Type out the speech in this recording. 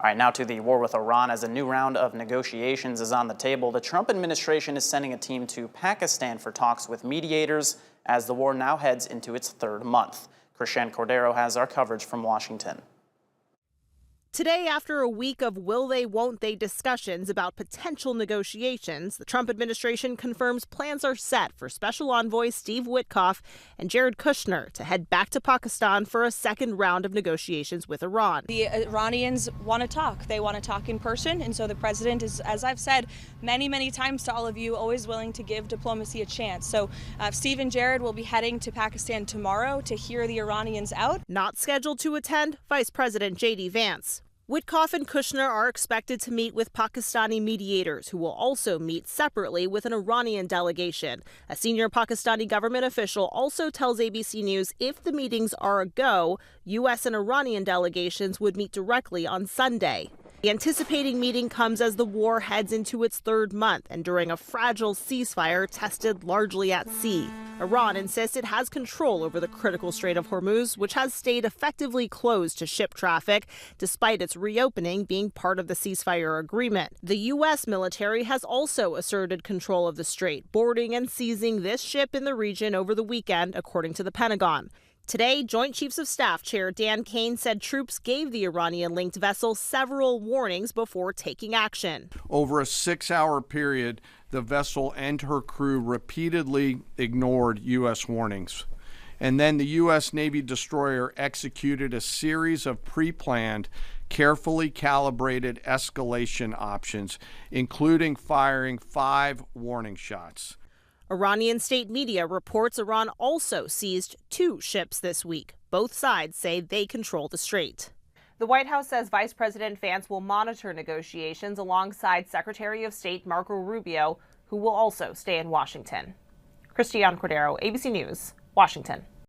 All right, now to the war with Iran. As a new round of negotiations is on the table, the Trump administration is sending a team to Pakistan for talks with mediators as the war now heads into its third month. Christian Cordero has our coverage from Washington. Today, after a week of will they, won't they discussions about potential negotiations, the Trump administration confirms plans are set for Special Envoy Steve Witkoff and Jared Kushner to head back to Pakistan for a second round of negotiations with Iran. The Iranians want to talk. They want to talk in person. And so the president is, as I've said many times to all of you, always willing to give diplomacy a chance. So Steve and Jared will be heading to Pakistan tomorrow to hear the Iranians out. Not scheduled to attend, Vice President J.D. Vance. Witkoff and Kushner are expected to meet with Pakistani mediators, who will also meet separately with an Iranian delegation. A senior Pakistani government official also tells ABC News if the meetings are a go, U.S. and Iranian delegations would meet directly on Sunday. The anticipating meeting comes as the war heads into its third month and during a fragile ceasefire tested largely at sea. Iran insists it has control over the critical Strait of Hormuz, which has stayed effectively closed to ship traffic, despite its reopening being part of the ceasefire agreement. The U.S. military has also asserted control of the strait, boarding and seizing this ship in the region over the weekend, according to the Pentagon. Today, Joint Chiefs of Staff Chair Dan Kane said troops gave the Iranian-linked vessel several warnings before taking action. Over a 6-hour period, the vessel and her crew repeatedly ignored U.S. warnings. And then the U.S. Navy destroyer executed a series of pre-planned, carefully calibrated escalation options, including firing 5 warning shots. Iranian state media reports Iran also seized 2 ships this week. Both sides say they control the strait. The White House says Vice President Vance will monitor negotiations alongside Secretary of State Marco Rubio, who will also stay in Washington. Christian Cordero, ABC News, Washington.